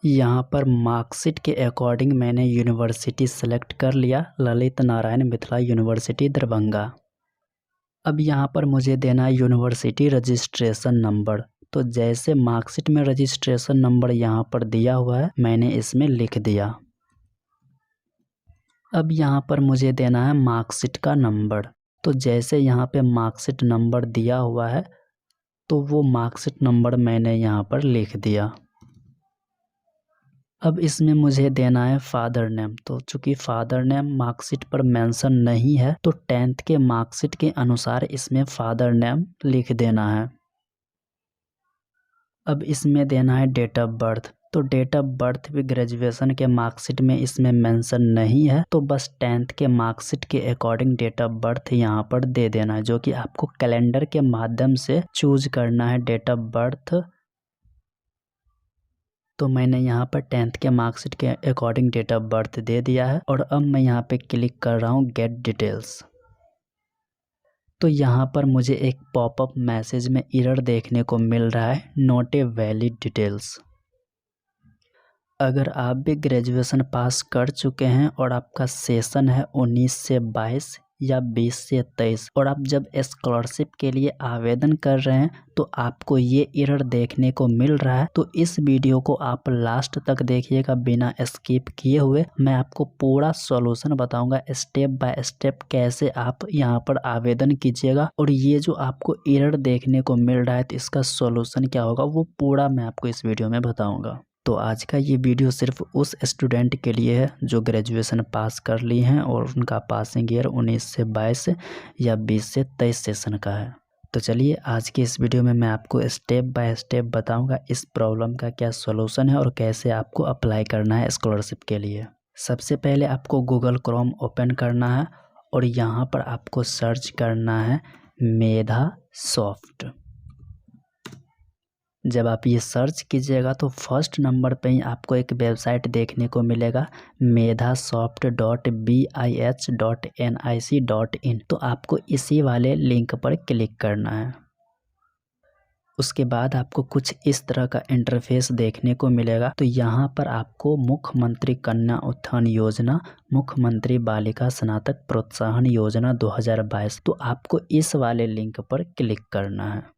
यहाँ पर मार्कशीट के अकॉर्डिंग मैंने यूनिवर्सिटी सेलेक्ट कर लिया, ललित नारायण मिथिला यूनिवर्सिटी दरभंगा। अब यहाँ पर मुझे देना है यूनिवर्सिटी रजिस्ट्रेशन नंबर। तो जैसे मार्कशीट में रजिस्ट्रेशन नंबर यहाँ पर दिया हुआ है मैंने इसमें लिख दिया। अब यहाँ पर मुझे देना है मार्कशीट का नंबर। तो जैसे यहाँ पे मार्कशीट नंबर दिया हुआ है तो वो मार्कशीट नंबर मैंने यहाँ पर लिख दिया। अब इसमें मुझे देना है फादर नेम। तो चूँकि फादर नेम मार्कशीट पर मेंशन नहीं है तो 10th के मार्कशीट के अनुसार इसमें फादर नेम लिख देना है। अब इसमें देना है डेट ऑफ बर्थ। तो डेट ऑफ बर्थ भी ग्रेजुएशन के मार्कशीट में इसमें मेंशन नहीं है, तो बस 10th के मार्कशीट के अकॉर्डिंग डेट ऑफ बर्थ यहाँ पर दे देना है, जो कि आपको कैलेंडर के माध्यम से चूज करना है डेट ऑफ बर्थ। तो मैंने यहाँ पर 10th के मार्कशीट के अकॉर्डिंग डेट ऑफ बर्थ दे दिया है और अब मैं यहाँ पे क्लिक कर रहा हूँ गेट डिटेल्स। तो यहाँ पर मुझे एक पॉपअप मैसेज में एरर देखने को मिल रहा है, नॉट ए वैलिड डिटेल्स। अगर आप भी ग्रेजुएशन पास कर चुके हैं और आपका सेशन है 19 से 22 या 20 से 23 और आप जब स्कॉलरशिप के लिए आवेदन कर रहे हैं तो आपको ये एरर देखने को मिल रहा है, तो इस वीडियो को आप लास्ट तक देखिएगा बिना स्किप किए हुए। मैं आपको पूरा सॉल्यूशन बताऊंगा स्टेप बाय स्टेप कैसे आप यहाँ पर आवेदन कीजिएगा, और ये जो आपको एरर देखने को मिल रहा है तो इसका सॉल्यूशन क्या होगा वो पूरा मैं आपको इस वीडियो में बताऊँगा। तो आज का ये वीडियो सिर्फ उस स्टूडेंट के लिए है जो ग्रेजुएशन पास कर ली हैं और उनका पासिंग ईयर 19 से 22 या 20 से 23 सेशन का है। तो चलिए आज के इस वीडियो में मैं आपको स्टेप बाय स्टेप बताऊंगा इस प्रॉब्लम का क्या सॉल्यूशन है और कैसे आपको अप्लाई करना है स्कॉलरशिप के लिए। सबसे पहले आपको गूगल क्रोम ओपन करना है और यहाँ पर आपको सर्च करना है मेधा सॉफ्ट। जब आप ये सर्च कीजिएगा तो फर्स्ट नंबर पे ही आपको एक वेबसाइट देखने को मिलेगा medhasoft.bih.nic.in। तो आपको इसी वाले लिंक पर क्लिक करना है। उसके बाद आपको कुछ इस तरह का इंटरफेस देखने को मिलेगा। तो यहाँ पर आपको मुख्यमंत्री कन्या उत्थान योजना, मुख्यमंत्री बालिका स्नातक प्रोत्साहन योजना 2022, तो आपको इस वाले लिंक पर क्लिक करना है।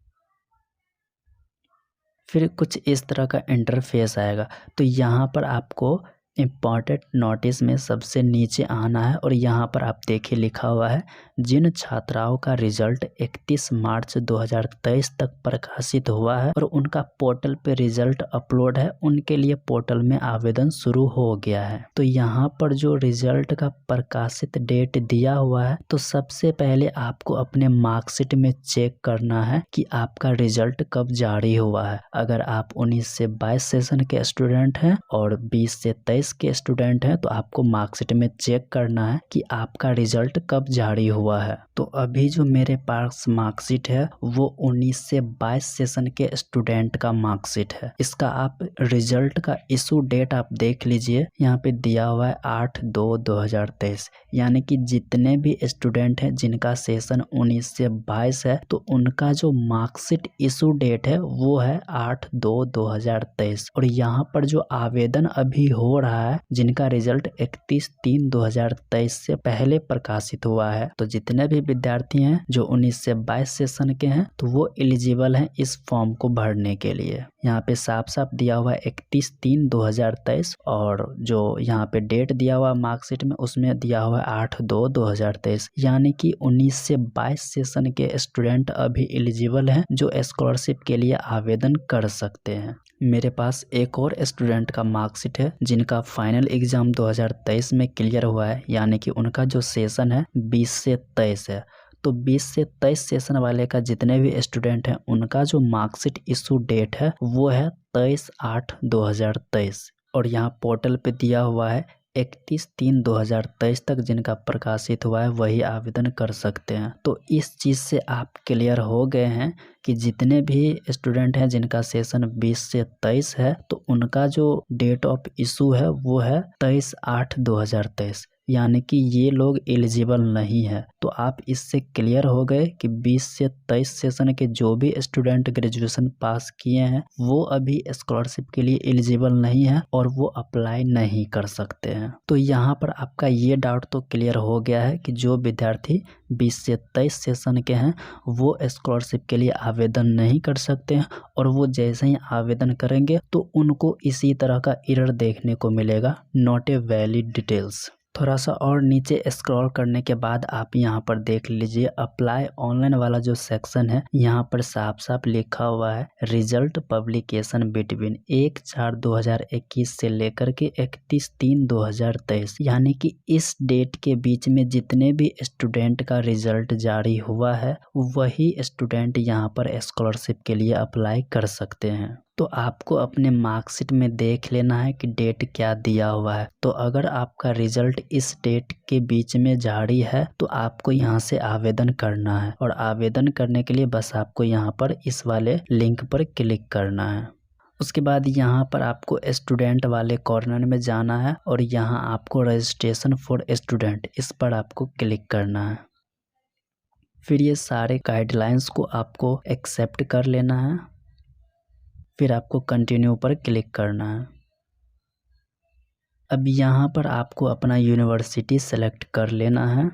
फिर कुछ इस तरह का इंटरफेस आएगा। तो यहाँ पर आपको इम्पॉर्टेंट नोटिस में सबसे नीचे आना है और यहाँ पर आप देखिए लिखा हुआ है जिन छात्राओं का रिजल्ट 31 मार्च 2023 तक प्रकाशित हुआ है और उनका पोर्टल पे रिजल्ट अपलोड है, उनके लिए पोर्टल में आवेदन शुरू हो गया है। तो यहाँ पर जो रिजल्ट का प्रकाशित डेट दिया हुआ है तो सबसे पहले आपको अपने मार्कशीट में चेक करना है कि आपका रिजल्ट कब जारी हुआ है। अगर आप 19 से 22 सेशन के स्टूडेंट हैं और 20 से 23 के स्टूडेंट हैं तो आपको मार्कशीट में चेक करना है कि आपका रिजल्ट कब जारी हुआ है। तो अभी जो मेरे पास मार्कशीट है वो 19 से 22 सेशन के स्टूडेंट का मार्कशीट है। इसका आप रिजल्ट का इशू डेट आप देख लीजिए, यहाँ पे दिया हुआ है 8/2/2023, यानी कि जितने भी स्टूडेंट हैं जिनका सेशन 19 से 22 है तो उनका जो मार्कशीट इशू डेट है वो है 8/2/2023। और यहाँ पर जो आवेदन अभी हो रहा है जिनका रिजल्ट 31/3/2023 से पहले प्रकाशित हुआ है, तो जितने भी विद्यार्थी हैं जो 19 से 22 सेशन के हैं तो वो एलिजिबल हैं इस फॉर्म को भरने के लिए। यहाँ पे साफ साफ दिया हुआ है 31/3/2023 और जो यहाँ पे डेट दिया हुआ मार्कशीट में उसमें दिया हुआ है 8/2/2023, यानी कि 19 से 22 सेशन के स्टूडेंट अभी एलिजिबल हैं जो स्कॉलरशिप के लिए आवेदन कर सकते हैं। मेरे पास एक और स्टूडेंट का मार्कशीट है जिनका फाइनल एग्जाम 2023 में क्लियर हुआ है, यानी कि उनका जो सेशन है 20 से 23 है। तो 20 से 23 सेशन वाले का जितने भी स्टूडेंट हैं उनका जो मार्कशीट इशू डेट है वो है 23/8/2023 और यहाँ पोर्टल पे दिया हुआ है 31/3/2023 तक जिनका प्रकाशित हुआ है वही आवेदन कर सकते हैं। तो इस चीज़ से आप क्लियर हो गए हैं कि जितने भी स्टूडेंट हैं जिनका सेशन 20 से 23 है तो उनका जो डेट ऑफ इशू है वो है 23/8/2023, यानी कि ये लोग एलिजिबल नहीं है। तो आप इससे क्लियर हो गए कि 20 से 23 सेशन के जो भी स्टूडेंट ग्रेजुएशन पास किए हैं वो अभी स्कॉलरशिप के लिए एलिजिबल नहीं है और वो अप्लाई नहीं कर सकते हैं। तो यहाँ पर आपका ये डाउट तो क्लियर हो गया है कि जो विद्यार्थी 20 से 23 सेशन के हैं वो स्कॉलरशिप के लिए आवेदन नहीं कर सकते हैं, और वो जैसे ही आवेदन करेंगे तो उनको इसी तरह का एरर देखने को मिलेगा, नॉट ए वैलिड डिटेल्स। थोड़ा सा और नीचे स्क्रॉल करने के बाद आप यहाँ पर देख लीजिए अप्लाई ऑनलाइन वाला जो सेक्शन है, यहाँ पर साफ साफ लिखा हुआ है रिजल्ट पब्लिकेशन बिटवीन 1/4/2021 से लेकर के 31/3/2023, यानी कि इस डेट के बीच में जितने भी स्टूडेंट का रिजल्ट जारी हुआ है वही स्टूडेंट यहाँ पर स्कॉलरशिप के लिए अप्लाई कर सकते हैं। तो आपको अपने मार्कशीट में देख लेना है कि डेट क्या दिया हुआ है। तो अगर आपका रिजल्ट इस डेट के बीच में जारी है तो आपको यहाँ से आवेदन करना है, और आवेदन करने के लिए बस आपको यहाँ पर इस वाले लिंक पर क्लिक करना है। उसके बाद यहाँ पर आपको स्टूडेंट वाले कॉर्नर में जाना है और यहाँ आपको रजिस्ट्रेशन फॉर स्टूडेंट, इस पर आपको क्लिक करना है। फिर ये सारे गाइडलाइंस को आपको एक्सेप्ट कर लेना है, फिर आपको कंटिन्यू पर क्लिक करना है। अब यहाँ पर आपको अपना यूनिवर्सिटी सेलेक्ट कर लेना है,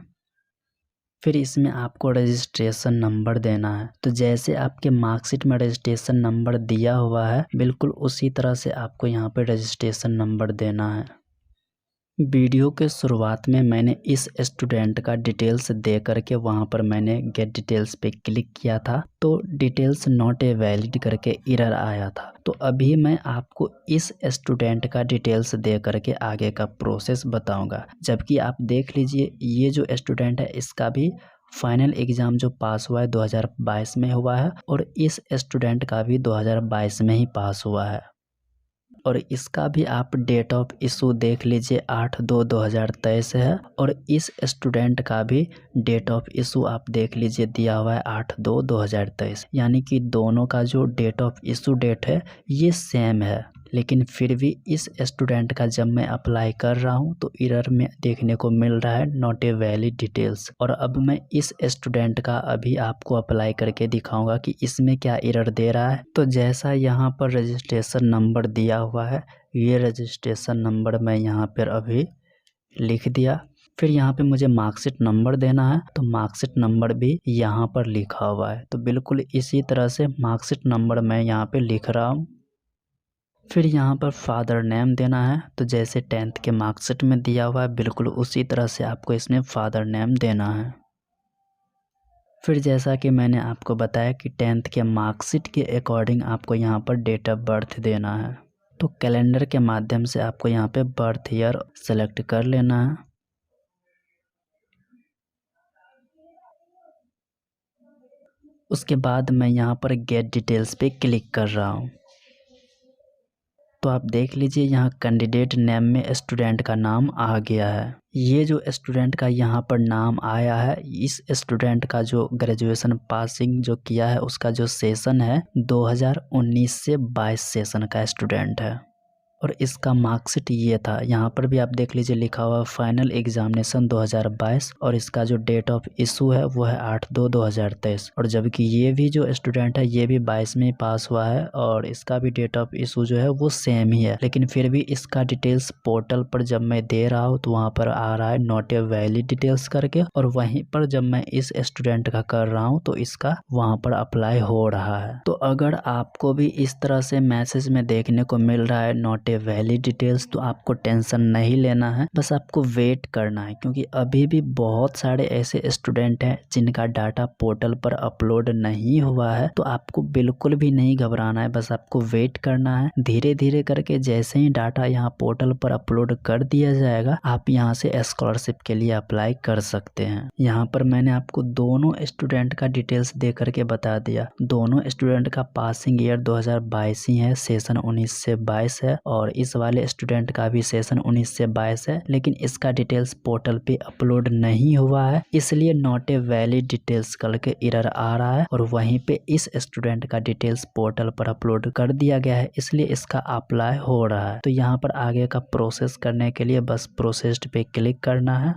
फिर इसमें आपको रजिस्ट्रेशन नंबर देना है। तो जैसे आपके मार्कशीट में रजिस्ट्रेशन नंबर दिया हुआ है बिल्कुल उसी तरह से आपको यहाँ पे रजिस्ट्रेशन नंबर देना है। वीडियो के शुरुआत में मैंने इस स्टूडेंट का डिटेल्स दे करके वहाँ पर मैंने गेट डिटेल्स पे क्लिक किया था, तो डिटेल्स नॉट ए वैलिड करके एरर आया था। तो अभी मैं आपको इस स्टूडेंट का डिटेल्स दे करके आगे का प्रोसेस बताऊंगा। जबकि आप देख लीजिए ये जो स्टूडेंट है इसका भी फाइनल एग्ज़ाम जो पास हुआ है 2022 में हुआ है, और इस स्टूडेंट का भी 2022 में ही पास हुआ है। और इसका भी आप डेट ऑफ इशू देख लीजिए 8/2/2023 है, और इस स्टूडेंट का भी डेट ऑफ इशू आप देख लीजिए दिया हुआ है 8/2/2023, यानी कि दोनों का जो डेट ऑफ इशू डेट है ये सेम है। लेकिन फिर भी इस स्टूडेंट का जब मैं अप्लाई कर रहा हूँ तो एरर में देखने को मिल रहा है नॉट ए वैलिड डिटेल्स। और अब मैं इस स्टूडेंट का अभी आपको अप्लाई करके दिखाऊंगा कि इसमें क्या एरर दे रहा है। तो जैसा यहाँ पर रजिस्ट्रेशन नंबर दिया हुआ है, ये रजिस्ट्रेशन नंबर मैं यहाँ पर अभी लिख दिया। फिर यहाँ पे मुझे मार्कशीट नंबर देना है, तो मार्कशीट नंबर भी यहाँ पर लिखा हुआ है। तो बिल्कुल इसी तरह से मार्कशीट नंबर मैं यहाँ पे लिख रहा हूँ। फिर यहाँ पर फादर नेम देना है, तो जैसे 10th के मार्कशीट में दिया हुआ है बिल्कुल उसी तरह से आपको इसमें फादर नेम देना है। फिर जैसा कि मैंने आपको बताया कि 10th के मार्कशीट के अकॉर्डिंग आपको यहाँ पर डेट ऑफ बर्थ देना है। तो कैलेंडर के माध्यम से आपको यहाँ पे बर्थ ईयर सेलेक्ट कर लेना है। उसके बाद मैं यहाँ पर गेट डिटेल्स पे क्लिक कर रहा हूँ। तो आप देख लीजिए यहाँ कैंडिडेट नेम में स्टूडेंट का नाम आ गया है। ये जो स्टूडेंट का यहाँ पर नाम आया है, इस स्टूडेंट का जो ग्रेजुएशन पासिंग जो किया है उसका जो सेशन है 2019 से 22 सेशन का स्टूडेंट है, और इसका मार्कशीट ये था। यहाँ पर भी आप देख लीजिए लिखा हुआ फाइनल एग्जामिनेशन 2022, और इसका जो डेट ऑफ इशू है वो है 8/2/2023। और जबकि ये भी जो स्टूडेंट है ये भी 22 में पास हुआ है, और इसका भी डेट ऑफ इशू जो है वो सेम ही है। लेकिन फिर भी इसका डिटेल्स पोर्टल पर जब मैं दे रहा हूँ तो वहाँ पर आ रहा है नॉट ए वैलिड डिटेल्स करके, और वहीं पर जब मैं इस स्टूडेंट का कर रहा हूँ तो इसका वहाँ पर अप्लाई हो रहा है। तो अगर आपको भी इस तरह से मैसेज में देखने को मिल रहा है नॉट वैलिड डिटेल्स, तो आपको टेंशन नहीं लेना है, बस आपको वेट करना है, क्योंकि अभी भी बहुत सारे ऐसे स्टूडेंट हैं जिनका डाटा पोर्टल पर अपलोड नहीं हुआ है। तो आपको बिल्कुल भी नहीं घबराना है, बस आपको वेट करना है। धीरे धीरे करके जैसे ही डाटा यहाँ पोर्टल पर अपलोड कर दिया जाएगा आप यहाँ से स्कॉलरशिप के लिए अप्लाई कर सकते हैं। यहाँ पर मैंने आपको दोनों स्टूडेंट का डिटेल्स दे करके बता दिया। दोनों स्टूडेंट का पासिंग ईयर 2022 ही है, सेशन 19 से 22 है, और इस वाले स्टूडेंट का भी सेशन 19 से 22 है, लेकिन इसका डिटेल्स पोर्टल पे अपलोड नहीं हुआ है, इसलिए नॉट ए वैलिड डिटेल्स करके एरर आ रहा है। और वहीं पे इस स्टूडेंट का डिटेल्स पोर्टल पर अपलोड कर दिया गया है, इसलिए इसका अप्लाई हो रहा है। तो यहाँ पर आगे का प्रोसेस करने के लिए बस प्रोसेस्ड पे क्लिक करना है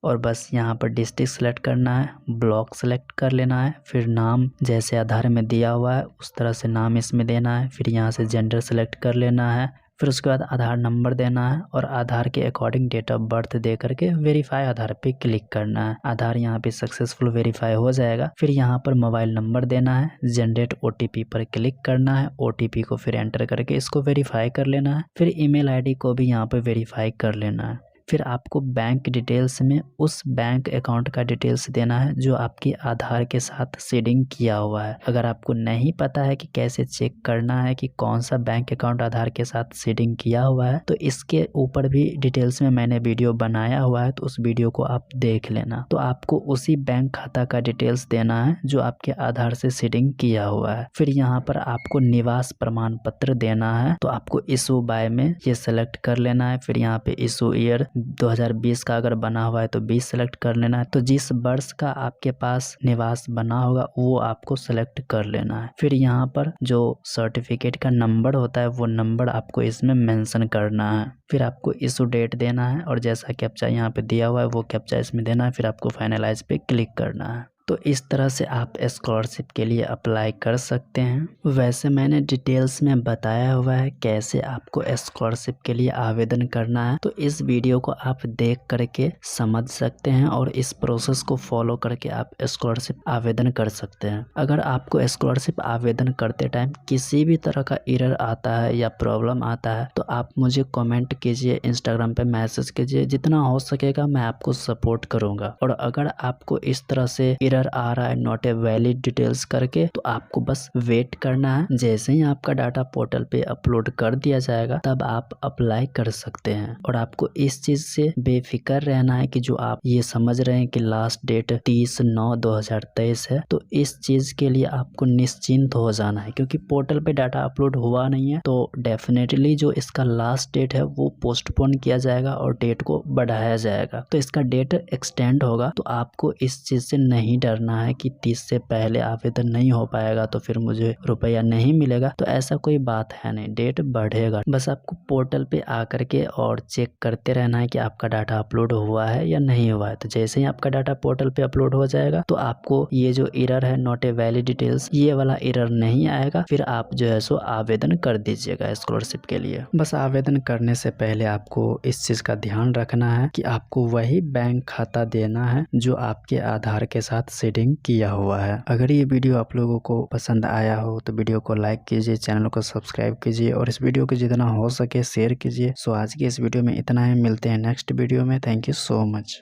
और बस यहाँ पर डिस्ट्रिक्ट सेलेक्ट करना है, ब्लॉक सेलेक्ट कर लेना है, फिर नाम जैसे आधार में दिया हुआ है उस तरह से नाम इसमें देना है, फिर यहाँ से जेंडर सेलेक्ट कर लेना है, फिर उसके बाद आधार नंबर देना है और आधार के अकॉर्डिंग डेट ऑफ बर्थ दे करके वेरीफाई आधार पे क्लिक करना है। आधार यहाँ पे सक्सेसफुल वेरीफाई हो जाएगा। फिर यहाँ पर मोबाइल नंबर देना है, जनरेट ओटीपी पर क्लिक करना है, ओटीपी को फिर एंटर करके इसको वेरीफाई कर लेना है। फिर ईमेल आईडी को भी यहाँ पे वेरीफाई कर लेना है। फिर आपको बैंक डिटेल्स में उस बैंक अकाउंट का डिटेल्स देना है जो आपके आधार के साथ सीडिंग किया हुआ है। अगर आपको नहीं पता है कि कैसे चेक करना है कि कौन सा बैंक अकाउंट आधार के साथ सीडिंग किया हुआ है, तो इसके ऊपर भी डिटेल्स में मैंने वीडियो बनाया हुआ है, तो उस वीडियो को आप देख लेना। तो आपको उसी बैंक खाता का डिटेल्स देना है जो आपके आधार से सीडिंग किया हुआ है। फिर यहाँ पर आपको निवास प्रमाण पत्र देना है, तो आपको इशू बाय में ये सेलेक्ट कर लेना है। फिर यहाँ पे इशू ईयर 2020 का अगर बना हुआ है तो 20 सेलेक्ट कर लेना है। तो जिस वर्ष का आपके पास निवास बना होगा वो आपको सेलेक्ट कर लेना है। फिर यहाँ पर जो सर्टिफिकेट का नंबर होता है वो नंबर आपको इसमें मेंशन करना है। फिर आपको इशू डेट देना है और जैसा कैप्चा यहाँ पे दिया हुआ है वो कैप्चा इसमें देना है। फिर आपको फाइनलाइज पे क्लिक करना है। तो इस तरह से आप स्कॉलरशिप के लिए अप्लाई कर सकते हैं। वैसे मैंने डिटेल्स में बताया हुआ है कैसे आपको स्कॉलरशिप के लिए आवेदन करना है, तो इस वीडियो को आप देख करके समझ सकते हैं और इस प्रोसेस को फॉलो करके आप स्कॉलरशिप आवेदन कर सकते हैं। अगर आपको स्कॉलरशिप आवेदन करते टाइम किसी भी तरह का एरर आता है या प्रॉब्लम आता है तो आप मुझे कमेंट कीजिए, इंस्टाग्राम पे मैसेज कीजिए, जितना हो सकेगा मैं आपको सपोर्ट करूँगा। और अगर आपको इस तरह से आ रहा है नॉट ए वैलिड डिटेल्स करके, तो आपको बस वेट करना है। जैसे ही आपका डाटा पोर्टल पे अपलोड कर दिया जाएगा तब आप अप्लाई कर सकते हैं। और आपको इस चीज से बेफिक्र रहना है कि जो आप ये समझ रहे हैं कि लास्ट डेट 30/9/2023 है, तो इस चीज के लिए आपको निश्चिंत हो जाना है, क्योंकि पोर्टल पे डाटा अपलोड हुआ नहीं है तो डेफिनेटली जो इसका लास्ट डेट है वो पोस्टपोन किया जाएगा और डेट को बढ़ाया जाएगा। तो इसका डेट एक्सटेंड होगा। तो आपको इस चीज से नहीं डरना है कि 30 से पहले आवेदन नहीं हो पाएगा तो फिर मुझे रुपया नहीं मिलेगा। तो ऐसा कोई बात है नहीं, डेट बढ़ेगा। बस आपको पोर्टल पे आकर के और चेक करते रहना है कि आपका डाटा अपलोड हुआ है या नहीं हुआ है। तो जैसे ही आपका डाटा पोर्टल पे अपलोड हो जाएगा तो आपको ये जो एरर है नॉट ए वैलिड डिटेल्स, ये वाला एरर नहीं आएगा। फिर आप जो है सो आवेदन कर दीजिएगा स्कॉलरशिप के लिए। बस आवेदन करने से पहले आपको इस चीज का ध्यान रखना है कि आपको वही बैंक खाता देना है जो आपके आधार के साथ सेटिंग किया हुआ है। अगर ये वीडियो आप लोगों को पसंद आया हो तो वीडियो को लाइक कीजिए, चैनल को सब्सक्राइब कीजिए और इस वीडियो को जितना हो सके शेयर कीजिए। सो आज की इस वीडियो में इतना ही, मिलते हैं नेक्स्ट वीडियो में। Thank you so much.